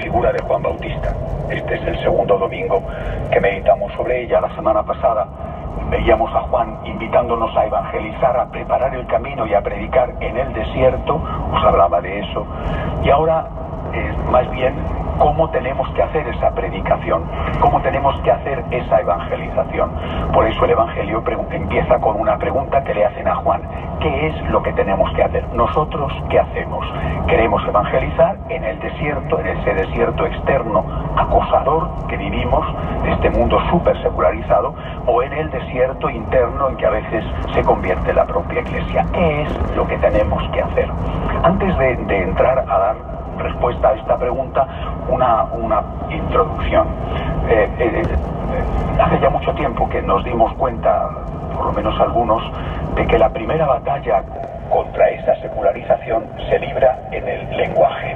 figura de Juan Bautista. Este es el segundo domingo que meditamos sobre ella. La semana pasada veíamos a Juan invitándonos a evangelizar, a preparar el camino y a predicar en el desierto. Os hablaba de eso. Y ahora más bien cómo tenemos que hacer esa predicación, cómo tenemos que hacer esa evangelización. Por eso el Evangelio empieza con una pregunta que le hacen a Juan: ¿qué es lo que tenemos que hacer? ¿Nosotros qué hacemos? ¿Queremos evangelizar en el desierto, en ese desierto externo acosador que vivimos, este mundo súper secularizado, o en el desierto interno en que a veces se convierte la propia Iglesia? ¿Qué es lo que tenemos que hacer? Antes de entrar a dar respuesta a esta pregunta, una introducción. Hace ya mucho tiempo que nos dimos cuenta, por lo menos algunos, de que la primera batalla contra esa secularización se libra en el lenguaje.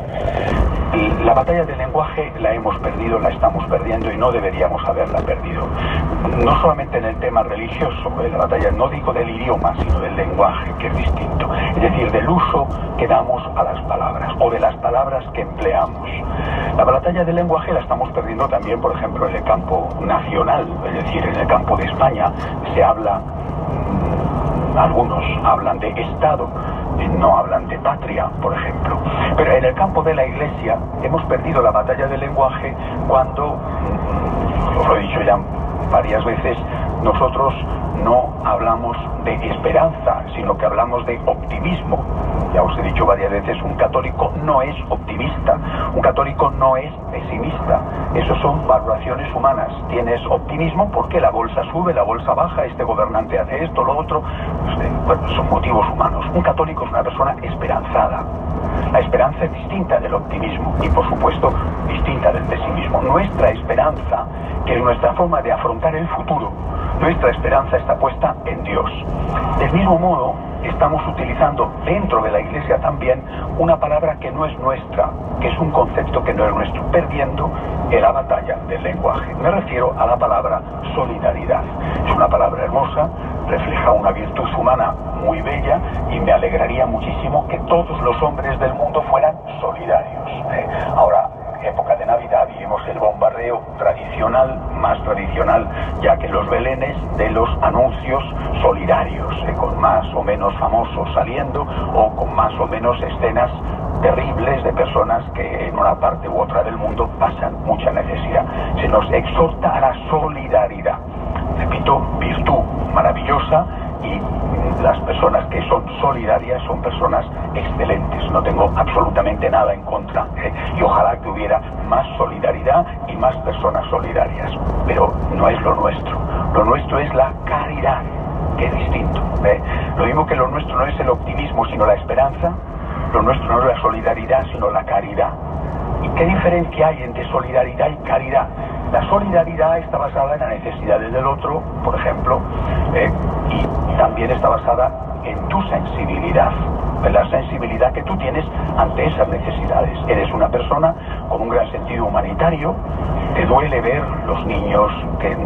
La batalla del lenguaje la hemos perdido, la estamos perdiendo y no deberíamos haberla perdido. No solamente en el tema religioso, la batalla no digo del idioma, sino del lenguaje, que es distinto. Es decir, del uso que damos a las palabras o de las palabras que empleamos. La batalla del lenguaje la estamos perdiendo también, por ejemplo, en el campo nacional, es decir, en el campo de España se habla, algunos hablan de Estado, no hablan de patria, por ejemplo. Pero en el campo de la Iglesia hemos perdido la batalla del lenguaje cuando, os lo he dicho ya varias veces, nosotros no hablamos de esperanza, sino que hablamos de optimismo. Ya os he dicho varias veces, un católico no es optimista, un católico no es pesimista. Eso son valoraciones humanas. Tienes optimismo porque la bolsa sube, la bolsa baja, este gobernante hace esto, lo otro. Bueno, son motivos humanos. Un católico es una persona esperanzada. La esperanza es distinta del optimismo y, por supuesto, distinta del pesimismo. Nuestra esperanza, que es nuestra forma de afrontar el futuro, nuestra esperanza está puesta en Dios. Del mismo modo, estamos utilizando dentro de la Iglesia también una palabra que no es nuestra, que es un concepto que no es nuestro, perdiendo en la batalla del lenguaje. Me refiero a la palabra solidaridad. Es una palabra hermosa, refleja una virtud humana muy bella y me alegraría muchísimo que todos los hombres del mundo fueran solidarios. Ahora, época de Navidad, vivimos el bombardeo tradicional, más tradicional, ya que los belenes de los anuncios solidarios, con más o menos famosos saliendo o con más o menos escenas terribles de personas que en una parte u otra del mundo pasan mucha necesidad. Se nos exhorta a la solidaridad. Repito, virtud maravillosa, y las personas que son solidarias son personas excelentes. No tengo absolutamente nada en contra, y ojalá que hubiera más solidaridad y más personas solidarias, pero no es lo nuestro. Lo nuestro es la caridad, que es distinto. Lo mismo que lo nuestro no es el optimismo sino la esperanza, lo nuestro no es la solidaridad sino la caridad. ¿Y qué diferencia hay entre solidaridad y caridad? La solidaridad está basada en las necesidades del otro, por ejemplo, y también está basada en tu sensibilidad, en la sensibilidad que tú tienes ante esas necesidades. Eres una persona con un gran sentido humanitario, te duele ver los niños que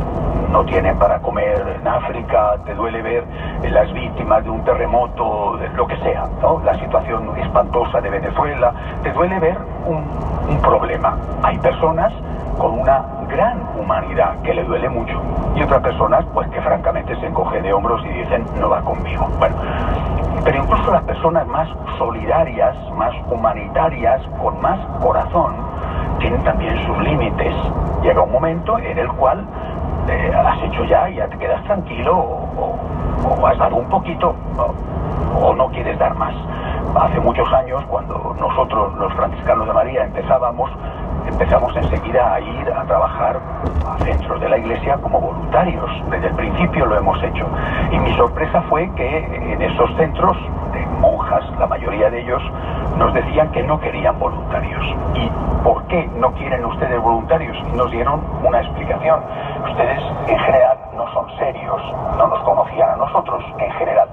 no tienen para comer en África, te duele ver las víctimas de un terremoto, de lo que sea, ¿no? La situación espantosa de Venezuela, te duele ver un problema. Hay personas con una gran humanidad que le duele mucho y otras personas pues que francamente se encogen de hombros y dicen no va conmigo. Bueno, pero incluso las personas más solidarias, más humanitarias, con más corazón, tienen también sus límites. Llega un momento en el cual has hecho ya te quedas tranquilo o has dado un poquito o no quieres dar más. Hace muchos años, cuando nosotros los franciscanos de María empezamos enseguida a ir a trabajar a centros de la Iglesia como voluntarios. Desde el principio lo hemos hecho. Y mi sorpresa fue que en esos centros de monjas, la mayoría de ellos, nos decían que no querían voluntarios. ¿Y por qué no quieren ustedes voluntarios? Y nos dieron una explicación. Ustedes en general no son serios, no nos conocían a nosotros en general.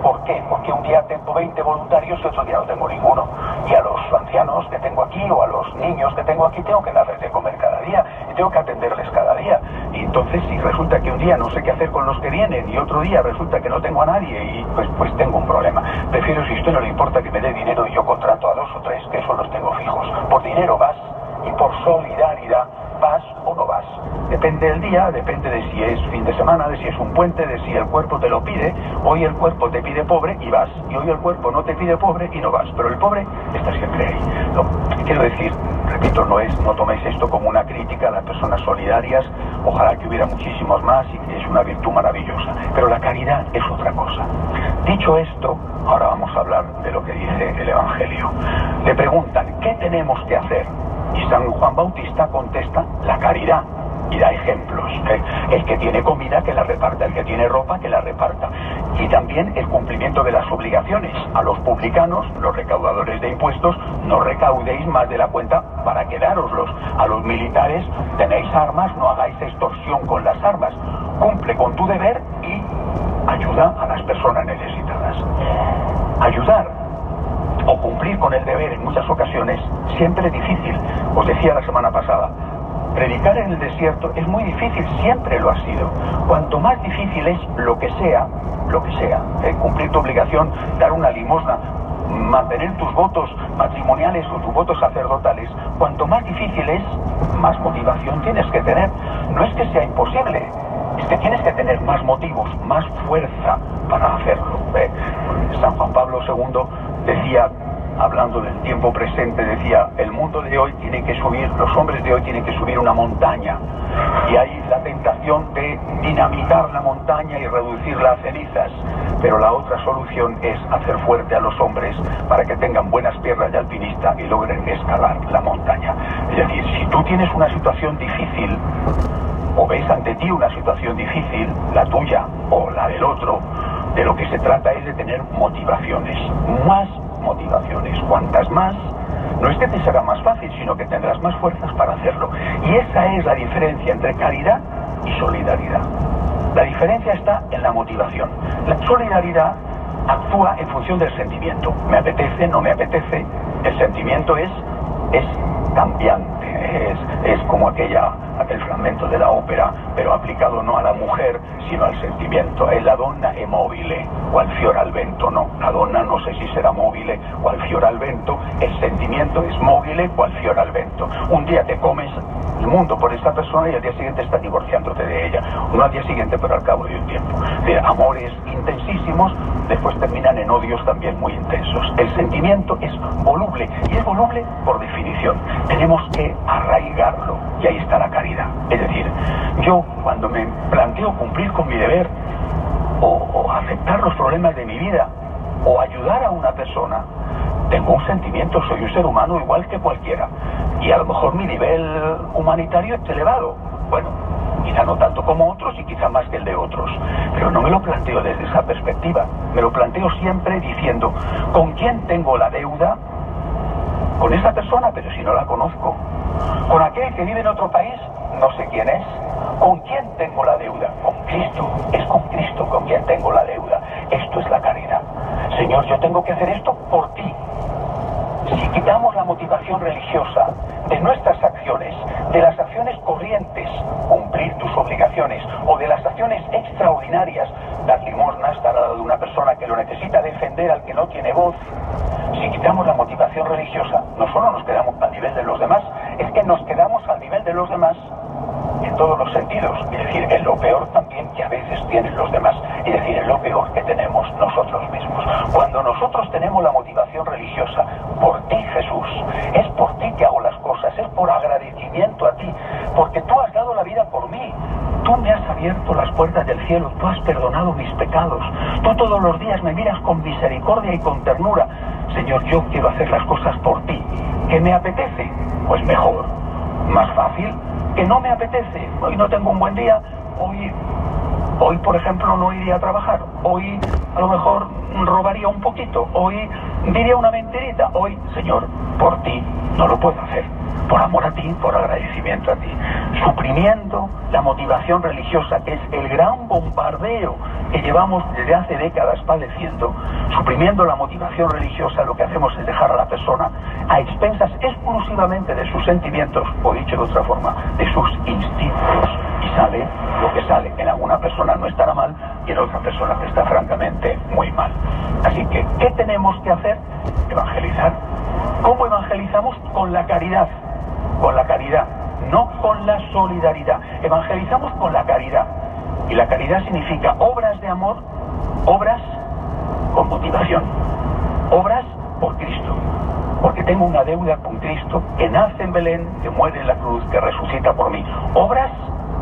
¿Por qué? Porque un día tengo 20 voluntarios y otro día no tengo ninguno. Y a los ancianos que tengo aquí o a los niños que tengo aquí tengo que darles de comer cada día y tengo que atenderles cada día. Y entonces si resulta que un día no sé qué hacer con los que vienen y otro día resulta que no tengo a nadie y pues tengo un problema. Prefiero, si a usted no le importa, que me dé dinero y yo contrato a 2 o 3, que eso los tengo fijos. Por dinero vas y por solidaridad vas o no vas. Depende del día, depende de si es fin de semana, de si es un puente, de si el cuerpo te lo pide. Hoy el cuerpo te pide pobre y vas, y hoy el cuerpo no te pide pobre y no vas, pero el pobre está siempre ahí. Quiero decir, repito, no toméis esto como una crítica a las personas solidarias, ojalá que hubiera muchísimos más y que es una virtud maravillosa, pero la caridad es otra cosa. Dicho esto, ahora vamos a hablar de lo que dice el Evangelio. Le preguntan, ¿qué tenemos que hacer? Y San Juan Bautista contesta, la caridad. Y da ejemplos. El que tiene comida, que la reparta. El que tiene ropa, que la reparta. Y también el cumplimiento de las obligaciones. A los publicanos, los recaudadores de impuestos, no recaudéis más de la cuenta para quedároslos. A los militares, tenéis armas, no hagáis extorsión con las armas. Cumple con tu deber y ayuda a las personas necesitadas. Ayudar o cumplir con el deber en muchas ocasiones siempre es difícil. Os decía la semana pasada, predicar en el desierto es muy difícil, siempre lo ha sido. Cuanto más difícil es lo que sea, cumplir tu obligación, dar una limosna, mantener tus votos matrimoniales o tus votos sacerdotales, cuanto más difícil es, más motivación tienes que tener. No es que sea imposible, es que tienes que tener más motivos, más fuerza para hacerlo. San Juan Pablo II decía, hablando del tiempo presente, decía, el mundo de hoy tiene que subir, los hombres de hoy tienen que subir una montaña, y hay la tentación de dinamitar la montaña y reducirla a cenizas, pero la otra solución es hacer fuerte a los hombres para que tengan buenas piernas de alpinista y logren escalar la montaña. Es decir, si tú tienes una situación difícil, o ves ante ti una situación difícil, la tuya o la del otro, de lo que se trata es de tener motivaciones, más motivaciones. Cuantas más, no es que te será más fácil, sino que tendrás más fuerzas para hacerlo. Y esa es la diferencia entre caridad y solidaridad. La diferencia está en la motivación. La solidaridad actúa en función del sentimiento. Me apetece, no me apetece. El sentimiento es cambiante, es como aquel fragmento de la ópera, pero aplicado no a la mujer, sino al sentimiento. È la donna è mobile, qual fior al vento. No, la donna no sé si será móvil, cual fior al vento. El sentimiento es móvil, cual fior al vento. Un día te comes el mundo por esta persona y al día siguiente estás divorciándote de ella. No al día siguiente, pero al cabo de un tiempo. De amores intensísimos, después terminan en odios también muy intensos. El sentimiento es voluble, y es voluble por definición. Tenemos que arraigarlo, y ahí está la caridad. Es decir, yo cuando me planteo cumplir con mi deber, o aceptar los problemas de mi vida, o ayudar a una persona, tengo un sentimiento, soy un ser humano igual que cualquiera, y a lo mejor mi nivel humanitario es elevado. Bueno, quizá no tanto como otros y quizá más que el de otros, pero no me lo planteo desde esa perspectiva. Me lo planteo siempre diciendo, ¿con quién tengo la deuda? Con esa persona, pero si no la conozco. Con aquel que vive en otro país, no sé quién es. ¿Con quién tengo la deuda? Con Cristo. Es con Cristo con quien tengo la deuda. Esto es la caridad. Señor, yo tengo que hacer esto por ti. Si quitamos la motivación religiosa de nuestras acciones, de las acciones corrientes, cumplir tus obligaciones, o de las acciones extraordinarias, dar limosna, estar al lado de una persona que lo necesita, defender al que no tiene voz, si quitamos la motivación religiosa, no solo nos quedamos al nivel de los demás, es que nos quedamos al nivel de los demás en todos los sentidos, es decir, en lo peor también que a veces tienen los demás, es decir, en lo peor que tenemos nosotros mismos. Cuando nosotros tenemos la motivación religiosa, por ti Jesús, es por ti que hago las cosas, es por agradecimiento a ti, porque tú has dado la vida por mí, tú me has abierto las puertas del cielo, tú has perdonado mis pecados, tú todos los días me miras con misericordia y con ternura. Señor, yo quiero hacer las cosas por ti. ¿Qué me apetece? Pues mejor. Más fácil. Que no me apetece. Hoy no tengo un buen día. Hoy por ejemplo, no iría a trabajar. Hoy, a lo mejor, robaría un poquito. Hoy diría una mentirita. Hoy, Señor, por ti no lo puedo hacer. Por amor a ti, por agradecimiento a ti. Suprimiendo la motivación religiosa, que es el gran bombardeo que llevamos desde hace décadas padeciendo, suprimiendo la motivación religiosa, lo que hacemos es dejar a la persona a expensas exclusivamente de sus sentimientos, o dicho de otra forma, de sus instintos, y sale lo que sale. En alguna persona no estará mal y en otra persona está francamente muy mal. Así que, ¿qué tenemos que hacer? Evangelizar. ¿Cómo evangelizamos? Con la caridad. con la caridad, no con la solidaridad. Evangelizamos con la caridad. Y la caridad significa obras de amor, obras con motivación, obras por Cristo. Porque tengo una deuda con Cristo que nace en Belén, que muere en la cruz, que resucita por mí. Obras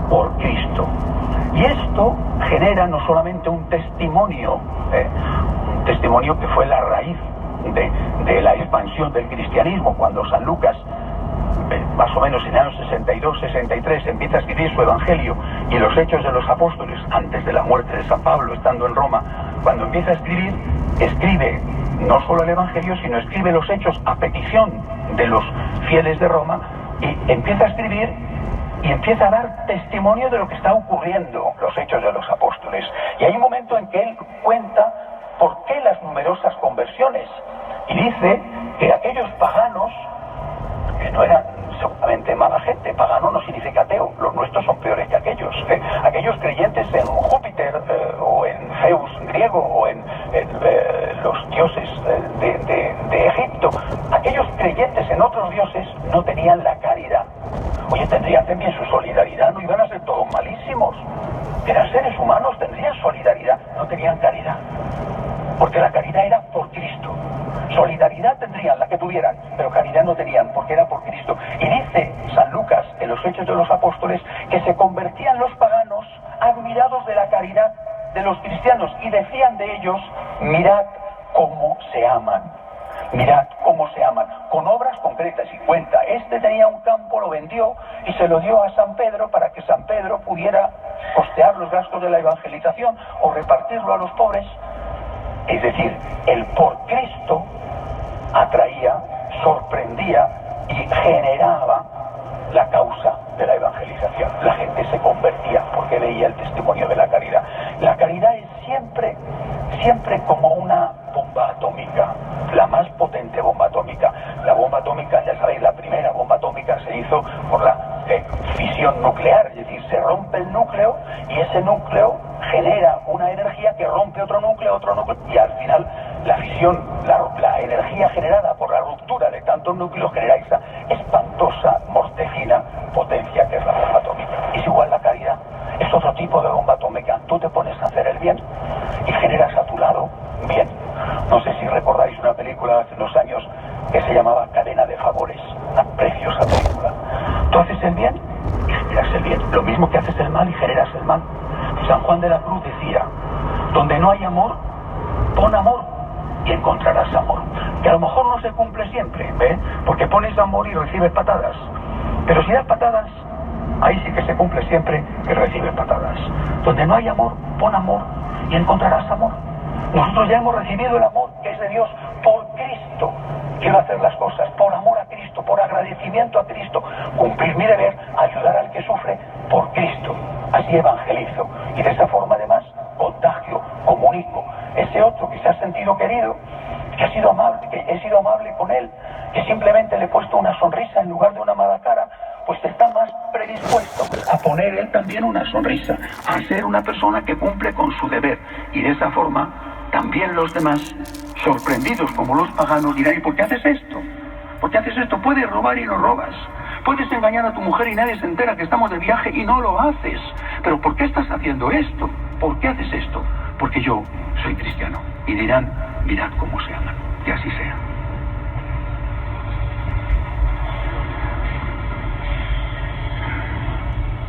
por Cristo. Y esto genera no solamente un testimonio que fue la raíz de la expansión del cristianismo, cuando San Lucas, más o menos en el año 62-63, empieza a escribir su Evangelio y los Hechos de los Apóstoles, antes de la muerte de San Pablo, estando en Roma, cuando empieza a escribir, escribe no solo el Evangelio, sino escribe los Hechos a petición de los fieles de Roma, y empieza a escribir y empieza a dar testimonio de lo que está ocurriendo, los Hechos de los Apóstoles. Y hay un momento en que él cuenta por qué las numerosas conversiones, y dice que aquellos paganos, que no eran seguramente mala gente, pagano no significa ateo, los nuestros son peores que aquellos, aquellos creyentes en Júpiter o en Zeus griego o en los dioses de Egipto, aquellos creyentes en otros dioses no tenían la caridad. Oye, tendrían también su solidaridad, no iban a ser todos malísimos, eran seres humanos, tendrían solidaridad, no tenían caridad, porque la caridad era por Cristo. Solidaridad tendrían la que tuvieran, pero caridad no tenían, porque era por Cristo. Y dice San Lucas en los Hechos de los Apóstoles que se convertían los paganos admirados de la caridad de los cristianos y decían de ellos: mirad cómo se aman, mirad cómo se aman, con obras concretas. Y cuenta, este tenía un campo, lo vendió y se lo dio a San Pedro para que San Pedro pudiera costear los gastos de la evangelización o repartirlo a los pobres. Es decir, el por Cristo atraía, sorprendía y generaba la causa de la evangelización. La gente se convertía porque veía el testimonio de la caridad. La caridad es siempre como una bomba atómica, la más potente bomba atómica. La bomba atómica, ya sabéis, la primera bomba atómica se hizo por la fisión nuclear, es decir, se rompe el núcleo y ese núcleo genera una energía que rompe otro núcleo, y al final la fisión, la energía generada por la ruptura de tantos núcleos genera esa espantosa, mortecina potencia que es la bomba atómica. Es igual la caridad, es otro tipo de bomba atómica. Tú te pones a hacer el bien y generas a tu lado bien. No sé si recordáis una película hace unos años que se llamaba Cadena de Favores, una preciosa película. Tú haces el bien y generas el bien, lo mismo que haces el mal y generas el mal. San Juan de la Cruz decía: donde no hay amor, pon amor y encontrarás amor. Que a lo mejor no se cumple siempre, porque pones amor y recibes patadas, pero si das patadas, ahí sí que se cumple siempre que recibes patadas. Donde no hay amor, pon amor y encontrarás amor. Nosotros ya hemos recibido el amor que es de Dios por Cristo. Quiero hacer las cosas por amor a Cristo, por agradecimiento a Cristo, cumplir mi deber, ayudar al que sufre por Cristo. Así evangelizo y de esa forma además contagio, comunico. Ese otro que se ha sentido querido, que ha sido amable, que he sido amable con él, que simplemente le he puesto una sonrisa en lugar de una mala cara, pues está más predispuesto a poner él también una sonrisa, a ser una persona que cumple con su deber. Y de esa forma también los demás, sorprendidos como los paganos, dirán: ¿y por qué haces esto? ¿Por qué haces esto? Puedes robar y no robas. Puedes engañar a tu mujer y nadie se entera que estamos de viaje y no lo haces. ¿Pero por qué estás haciendo esto? ¿Por qué haces esto? Porque yo soy cristiano. Y dirán: mirad cómo se aman. Que así sea.